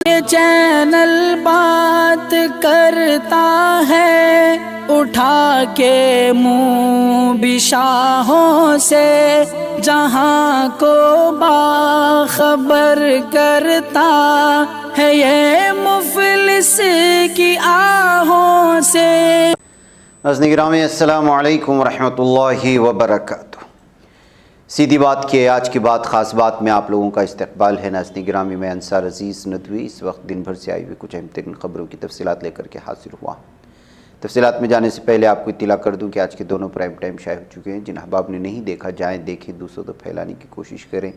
یہ چینل بات کرتا ہے اٹھا کے منہ بشاہوں سے، جہاں کو باخبر کرتا ہے یہ مفلس کی آہوں سے۔ ناظرین گرامی السلام علیکم ورحمۃ اللہ وبرکاتہ۔ سیدھی بات کی آج کی بات خاص بات میں آپ لوگوں کا استقبال ہے۔ ناظرین گرامی میں انصار عزیز ندوی اس وقت دن بھر سے آئی ہوئی کچھ اہم ترین خبروں کی تفصیلات لے کر کے حاضر ہوا۔ تفصیلات میں جانے سے پہلے آپ کو اطلاع کر دوں کہ آج کے دونوں پرائم ٹائم شائع ہو چکے ہیں۔ جن احباب نے نہیں دیکھا جائیں دیکھیں، دوسروں تک پھیلانے کی کوشش کریں،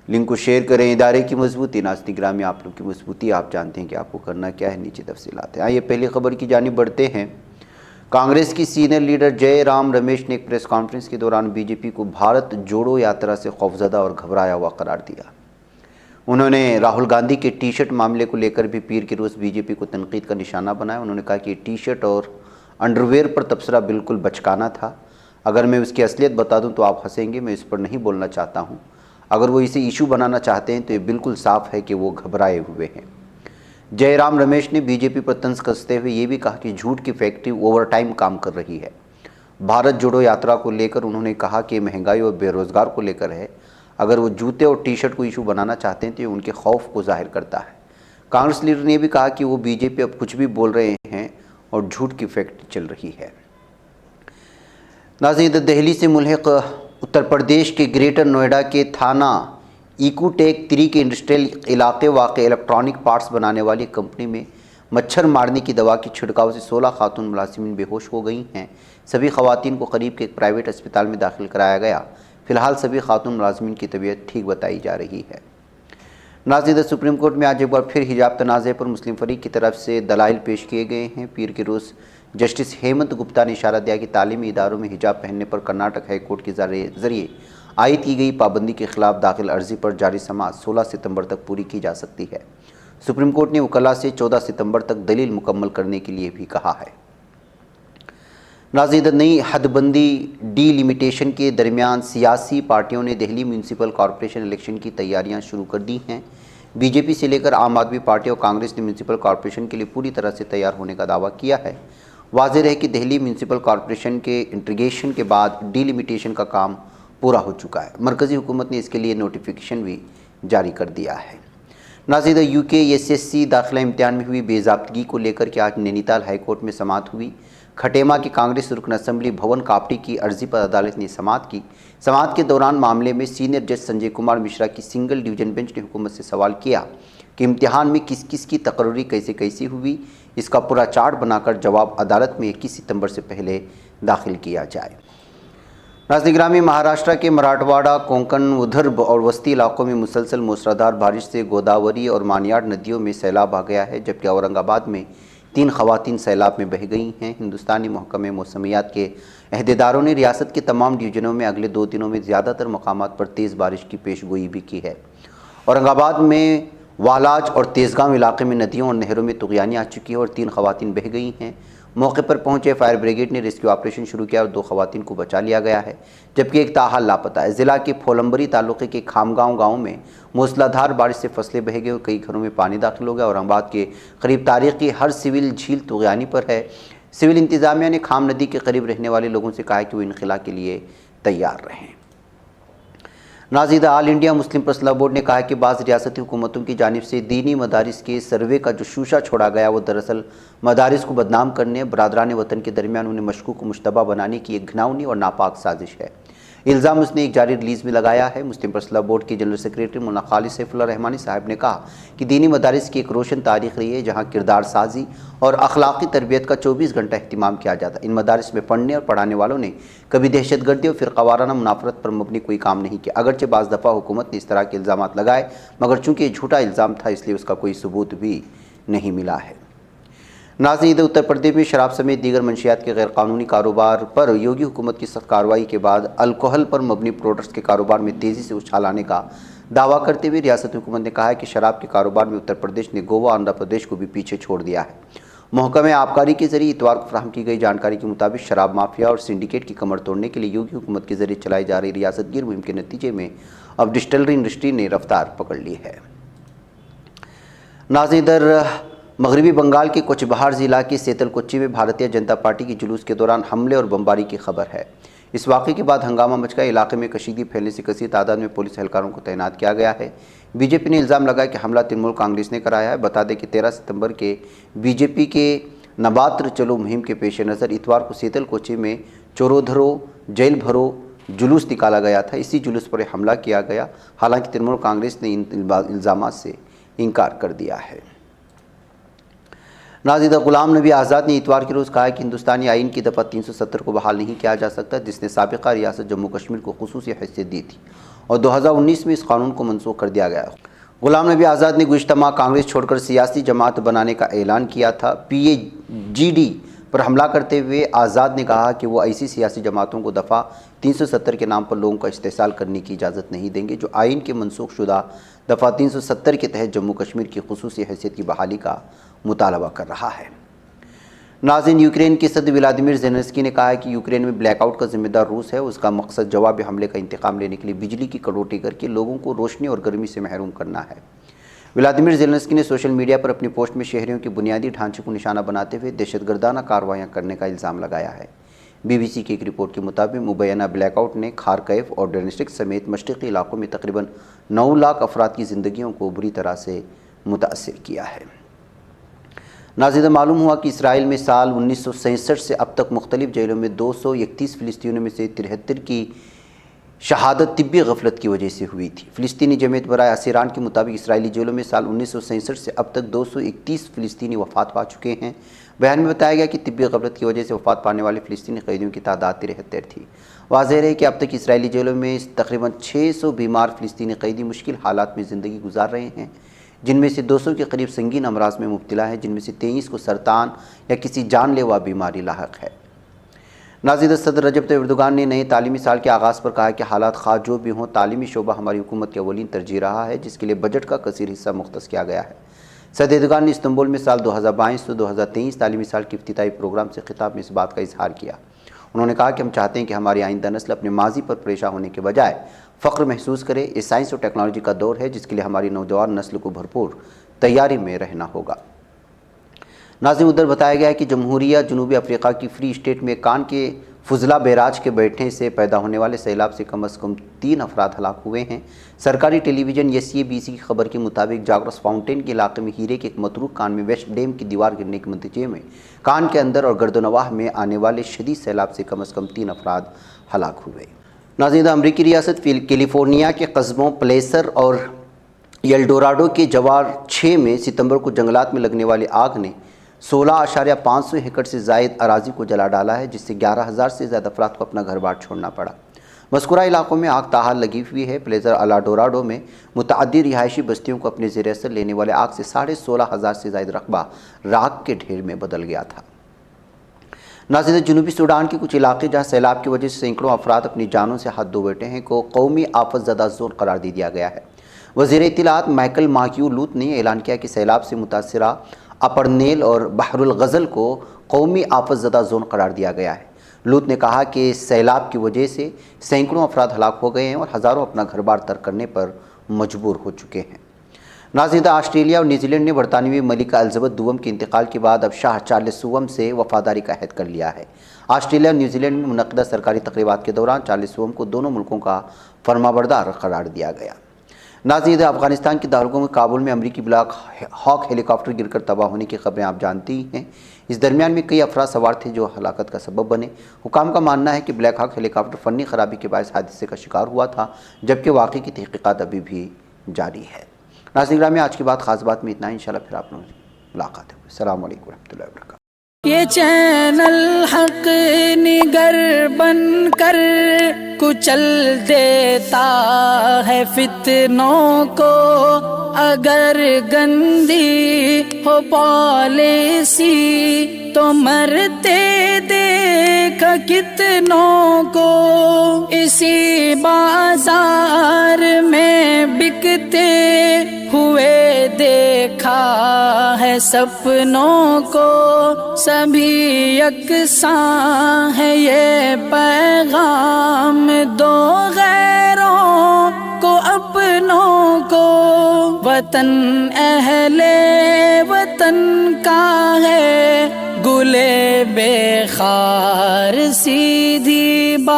لنک کو شیئر کریں۔ ادارے کی مضبوطی، ناظرین گرامی آپ لوگ کی مضبوطی آپ جانتے ہیں کہ آپ کو کرنا کیا ہے، نیچے تفصیلات ہیں۔ آئیے پہلی خبر کی جانب بڑھتے ہیں۔ کانگریس کی سینئر لیڈر جے رام رمیش نے ایک پریس کانفرنس کے دوران بی جے پی کو بھارت جوڑو یاترا سے خوفزدہ اور گھبرایا ہوا قرار دیا۔ انہوں نے راہل گاندھی کے ٹی شرٹ معاملے کو لے کر بھی پیر کے روز بی جے پی کو تنقید کا نشانہ بنایا۔ انہوں نے کہا کہ ٹی شرٹ اور انڈرویئر پر تبصرہ بالکل بچکانہ تھا۔ اگر میں اس کی اصلیت بتا دوں تو آپ ہنسیں گے، میں اس پر نہیں بولنا چاہتا ہوں۔ اگر وہ اسے ایشو بنانا چاہتے ہیں تو یہ بالکل صاف ہے کہ وہ گھبرائے ہوئے ہیں۔ جے رام رمیش نے بی جے پی پر طنز کستے ہوئے یہ بھی کہا کہ جھوٹ کی فیکٹری اوور ٹائم کام کر رہی ہے۔ بھارت جوڑو یاترا کو لے کر انہوں نے کہا کہ مہنگائی اور بے روزگار کو لے کر ہے۔ اگر وہ جوتے اور ٹی شرٹ کو ایشو بنانا چاہتے ہیں تو یہ ان کے خوف کو ظاہر کرتا ہے۔ کانگریس لیڈر نے یہ بھی کہا کہ وہ بی جے پی اب کچھ بھی بول رہے ہیں اور جھوٹ کی فیکٹری چل رہی ہے۔ ناظرین، دہلی سے ملحق اتر پردیش کے گریٹر نوئیڈا کے تھانہ ایکو ٹیک 3 کے انڈسٹریل علاقے واقع الیکٹرانک پارٹس بنانے والی کمپنی میں مچھر مارنے کی دوا کی چھڑکاؤ سے 16 خاتون ملازمین بے ہوش ہو گئی ہیں۔ سبھی خواتین کو قریب کے ایک پرائیویٹ اسپتال میں داخل کرایا گیا۔ فی الحال سبھی خاتون ملازمین کی طبیعت ٹھیک بتائی جا رہی ہے۔ ناظرین، سپریم کورٹ میں آج ایک بار پھر حجاب تنازع پر مسلم فریق کی طرف سے دلائل پیش کیے گئے ہیں۔ پیر کے روز جسٹس ہیمنت گپتا نے اشارہ دیا کہ تعلیمی اداروں میں حجاب پہننے پر کرناٹک ہائی کورٹ کے ذریعے عائد کی گئی پابندی کے خلاف داخل عرضی پر جاری سماعت 16 ستمبر تک پوری کی جا سکتی ہے۔ سپریم کورٹ نے وکلاء سے 14 ستمبر تک دلیل مکمل کرنے کے لیے بھی کہا ہے۔ ناظرین، نئی حد بندی ڈی لمیٹیشن کے درمیان سیاسی پارٹیوں نے دہلی میونسپل کارپوریشن الیکشن کی تیاریاں شروع کر دی ہیں۔ بی جے پی سے لے کر عام آدمی پارٹی اور کانگریس نے میونسپل کارپوریشن کے لیے پوری طرح سے تیار ہونے کا دعویٰ کیا ہے۔ واضح ہے کہ دہلی میونسپل کارپوریشن کے انٹیگریشن کے بعد ڈی لمیٹیشن کا کام پورا ہو چکا ہے۔ مرکزی حکومت نے اس کے لیے نوٹیفیکیشن بھی جاری کر دیا ہے۔ ناظرین، یو کے ایس ایس سی داخلہ امتحان میں ہوئی بے ضابطگی کو لے کر کے آج نینی تال ہائی کورٹ میں سماعت ہوئی۔ کھٹیما کے کانگریس رکن اسمبلی بھون کاپٹی کی عرضی پر عدالت نے سماعت کی۔ سماعت کے دوران معاملے میں سینئر جج سنجے کمار مشرا کی سنگل ڈویژن بینچ نے حکومت سے سوال کیا کہ امتحان میں کس کس کی تقرری کیسے ہوئی، اس کا پورا چارٹ بنا کر جواب عدالت میں 21 ستمبر سے پہلے داخل کیا جائے۔ ناظرین گرامی، مہاراشٹر کے مراٹھواڑہ، کونکن، ودربھ اور وسطی علاقوں میں مسلسل موسلادھار بارش سے گوداوری اور مانیاڑ ندیوں میں سیلاب آ گیا ہے، جبکہ اورنگ آباد میں 3 خواتین سیلاب میں بہہ گئی ہیں۔ ہندوستانی محکمہ موسمیات کے عہدیداروں نے ریاست کے تمام ڈویژنوں میں اگلے 2 دنوں میں زیادہ تر مقامات پر تیز بارش کی پیش گوئی بھی کی ہے۔ اورنگ آباد میں والاج اور تیزگام علاقے میں ندیوں اور نہروں میں طغیانی آ چکی ہے اور 3 خواتین بہہ گئی ہیں۔ موقع پر پہنچے فائر بریگیڈ نے ریسکیو آپریشن شروع کیا اور 2 خواتین کو بچا لیا گیا ہے، جبکہ ایک تاحال لاپتہ ہے۔ ضلع کے پھولمبری تعلقے کے کھامگاؤں گاؤں میں موسلادھار بارش سے فصلیں بہہ گئی اور کئی گھروں میں پانی داخل ہو گیا۔ اورنگ آباد کے قریب تاریخی ہر سول جھیل طغیانی پر ہے۔ سول انتظامیہ نے خام ندی کے قریب رہنے والے لوگوں سے کہا ہے کہ وہ انخلا کے لیے تیار رہیں۔ ناظرین، آل انڈیا مسلم پرسنل بورڈ نے کہا ہے کہ بعض ریاستی حکومتوں کی جانب سے دینی مدارس کے سروے کا جو شوشہ چھوڑا گیا وہ دراصل مدارس کو بدنام کرنے، برادران وطن کے درمیان انہیں مشکوک و مشتبہ بنانے کی ایک گھناؤنی اور ناپاک سازش ہے۔ الزام اس نے ایک جاری ریلیز میں لگایا ہے۔ مسلم پرسنل بورڈ کے جنرل سیکریٹری مولانا خالد سیف اللہ رحمانی صاحب نے کہا کہ دینی مدارس کی ایک روشن تاریخ رہی ہے جہاں کردار سازی اور اخلاقی تربیت کا 24 گھنٹہ اہتمام کیا جاتا ہے۔ ان مدارس میں پڑھنے اور پڑھانے والوں نے کبھی دہشت گردی اور فرقہ وارانہ منافرت پر مبنی کوئی کام نہیں کیا۔ اگرچہ بعض دفعہ حکومت نے اس طرح کے الزامات لگائے، مگر چونکہ یہ جھوٹا الزام تھا اس لیے اس کا کوئی ثبوت بھی نہیں ملا ہے۔ ناظرین، اتر پردیش میں شراب سمیت دیگر منشیات کے غیر قانونی کاروبار پر یوگی حکومت کی سخت کارروائی کے بعد الکوحل پر مبنی پروڈکٹس کے کاروبار میں تیزی سے اچھال آنے کا دعویٰ کرتے ہوئے ریاستی حکومت نے کہا ہے کہ شراب کے کاروبار میں اتر پردیش نے گوا اور آندھرا پردیش کو بھی پیچھے چھوڑ دیا ہے۔ محکمہ آبکاری کے ذریعے اتوار کو فراہم کی گئی جانکاری کے مطابق شراب مافیا اور سنڈیکیٹ کی کمر توڑنے کے لیے یوگی حکومت کے ذریعے چلائی جا رہی ریاست گیر مہم کے نتیجے میں اب ڈسٹلری انڈسٹری نے رفتار پکڑ لی ہے۔ ناظرین، ادھر مغربی بنگال کے کوچ بہار ضلع کے سیتل کوچی میں بھارتیہ جنتا پارٹی کے جلوس کے دوران حملے اور بمباری کی خبر ہے۔ اس واقعے کے بعد ہنگامہ مچ گیا۔ علاقے میں کشیدگی پھیلنے سے کثیر تعداد میں پولیس اہلکاروں کو تعینات کیا گیا ہے۔ بی جے پی نے الزام لگایا کہ حملہ ترنمول کانگریس نے کرایا ہے۔ بتا دیں کہ 13 ستمبر کے بی جے پی کے نباتر چلو مہم کے پیش نظر اتوار کو سیتل کوچی میں چورودھرو جیل بھرو جلوس نکالا گیا تھا۔ اسی جلوس پر حملہ کیا گیا، حالانکہ ترنمول کانگریس نے ان الزامات سے انکار کر دیا ہے۔ ناظرین، غلام نبی آزاد نے اتوار کے روز کہا کہ ہندوستانی آئین کی دفعہ 370 کو بحال نہیں کیا جا سکتا، جس نے سابقہ ریاست جموں کشمیر کو خصوصی حیثیت دی تھی، اور 2019 میں اس قانون کو منسوخ کر دیا گیا۔ غلام نبی آزاد نے گزشتہ ماہ کانگریس چھوڑ کر سیاسی جماعت بنانے کا اعلان کیا تھا۔ پی اے جی ڈی پر حملہ کرتے ہوئے آزاد نے کہا کہ وہ ایسی سیاسی جماعتوں کو دفعہ 370 کے نام پر لوگوں کا استحصال کرنے کی اجازت نہیں دیں گے جو آئین کے منسوخ شدہ دفعہ 370 کے تحت جموں کشمیر کی خصوصی حیثیت کی بحالی کا مطالبہ کر رہا ہے۔ ناظرین، یوکرین کے صدر ولادیمیر زیلنسکی نے کہا ہے کہ یوکرین میں بلیک آؤٹ کا ذمہ دار روس ہے۔ اس کا مقصد جوابی حملے کا انتقام لینے کے لیے بجلی کی کٹوتی کر کے لوگوں کو روشنی اور گرمی سے محروم کرنا ہے۔ ولادیمیر زیلنسکی نے سوشل میڈیا پر اپنی پوسٹ میں شہریوں کے بنیادی ڈھانچے کو نشانہ بناتے ہوئے دہشت گردانہ کارروائیاں کرنے کا الزام لگایا ہے۔ بی بی سی کی ایک رپورٹ کے مطابق مبینہ بلیک آؤٹ نے خارکیو اور ڈونیٹسک سمیت مشرقی علاقوں میں تقریباً 9 لاکھ افراد کی زندگیوں کو بری طرح سے متاثر کیا ہے۔ ناظرین، معلوم ہوا کہ اسرائیل میں سال 1967 سے اب تک مختلف جیلوں میں 231 فلسطینیوں میں سے 73 کی شہادت طبی غفلت کی وجہ سے ہوئی تھی۔ فلسطینی جمعیت برائے اسیران کے مطابق اسرائیلی جیلوں میں سال 1967 سے اب تک 231 فلسطینی وفات پا چکے ہیں۔ بیان میں بتایا گیا کہ طبی غفلت کی وجہ سے وفات پانے والے فلسطینی قیدیوں کی تعداد 73 تھی۔ واضح ہے کہ اب تک اسرائیلی جیلوں میں تقریباً 600 بیمار فلسطینی قیدی مشکل حالات میں زندگی گزار رہے ہیں، جن میں سے 200 کے قریب سنگین امراض میں مبتلا ہیں، جن میں سے 23 کو سرطان یا کسی جان لیوا بیماری لاحق ہے۔ ناظرین، صدر رجب طیب ایردوغان نے نئے تعلیمی سال کے آغاز پر کہا کہ حالات خواہ جو بھی ہوں، تعلیمی شعبہ ہماری حکومت کی اولین ترجیح رہا ہے، جس کے لیے بجٹ کا کثیر حصہ مختص کیا گیا ہے۔ صدر ایردوغان نے استنبول میں سال 2022 سے 2023 تعلیمی سال کے افتتاحی پروگرام سے خطاب میں اس بات کا اظہار کیا۔ انہوں نے کہا کہ ہم چاہتے ہیں کہ ہماری آئندہ نسل اپنے ماضی پر پریشان ہونے کے بجائے فخر محسوس کرے۔ یہ سائنس اور ٹیکنالوجی کا دور ہے، جس کے لیے ہماری نوجوان نسل کو بھرپور تیاری میں رہنا ہوگا۔ ناظرین، ادھر بتایا گیا ہے کہ جمہوریہ جنوبی افریقہ کی فری اسٹیٹ میں کان کے فضلہ بیراج کے بیٹھنے سے پیدا ہونے والے سیلاب سے کم از کم 3 افراد ہلاک ہوئے ہیں۔ سرکاری ٹیلی ویژن SABC کی خبر کے مطابق جاگرس فاؤنٹین کے علاقے میں ہیرے کے ایک متروک کان میں ویسٹ ڈیم کی دیوار گرنے کے نتیجے میں کان کے اندر اور گردنواہ میں آنے والے شدید سیلاب سے کم از کم 3 افراد ہلاک ہوئے۔ ناظرین، امریکی ریاست کیلیفورنیا کے قصبوں پلیسر اور یلڈوراڈو کے جوار 6 میں ستمبر کو جنگلات میں لگنے والی آگ نے 16.5 ایکڑ سے زائد اراضی کو جلا ڈالا ہے، جس سے 11,000 سے زیادہ افراد کو اپنا گھر بار چھوڑنا پڑا۔ مذکورہ علاقوں میں آگ تاحال لگی ہوئی ہے۔ پلیزر الاڈوراڈو میں متعدد رہائشی بستیوں کو اپنے زیر اثر لینے والے آگ سے 16,500 سے زائد رقبہ راکھ کے ڈھیر میں بدل گیا تھا۔ ناظرین، جنوبی سوڈان کے کچھ علاقے جہاں سیلاب کی وجہ سے سینکڑوں افراد اپنی جانوں سے ہاتھ دھو بیٹھے ہیں کو قومی آفت زدہ زون قرار دے دیا گیا ہے۔ وزیر اطلاعات مائیکل ماکیو لوت نے اعلان کیا کہ سیلاب سے متاثرہ اپر نیل اور بحر الغزل کو قومی آفت زدہ زون قرار دیا گیا ہے۔ لوت نے کہا کہ سیلاب کی وجہ سے سینکڑوں افراد ہلاک ہو گئے ہیں اور ہزاروں اپنا گھر بار ترک کرنے پر مجبور ہو چکے ہیں۔ ناظرین، آسٹریلیا اور نیوزی لینڈ نے برطانوی ملکہ الزبتھ دوم کے انتقال کے بعد اب شاہ چارلس سوم سے وفاداری کا عہد کر لیا ہے۔ آسٹریلیا اور نیوزی لینڈ میں منعقدہ سرکاری تقریبات کے دوران چارلس سوم کو دونوں ملکوں کا فرمانبردار قرار دیا گیا۔ ناظرین، افغانستان کے دارالحکومت کابل میں امریکی بلیک ہاک ہیلی کاپٹر گر کر تباہ ہونے کی خبریں آپ جانتی ہی ہیں۔ اس درمیان میں کئی افراد سوار تھے جو ہلاکت کا سبب بنے۔ حکام کا ماننا ہے کہ بلیک ہاک ہیلی کاپٹر فنی خرابی کے باعث حادثے کا شکار ہوا تھا، جبکہ واقعے کی تحقیقات ابھی بھی جاری ہے۔ ناظرین گرامی، آج کی بات خاص بات میں اتنا ہی۔ انشاءاللہ پھر آپ لوگوں سے ملاقات ہوگی۔ السلام علیکم ورحمۃ اللہ وبرکاتہ۔ یہ چینل حق نگر بن کر کچل دیتا ہے فتنوں کو، اگر گندی ہو پالیسی تو مرتے دیکھ کتنوں کو، اسی بازار میں بکتے ہوئے دیکھا ہے سپنوں کو، سبھی یکساں ہے یہ پیغام، دو غیروں کو اپنوں کو، وطن اہل وطن کا ہے، گلے بے خار سیدھی بات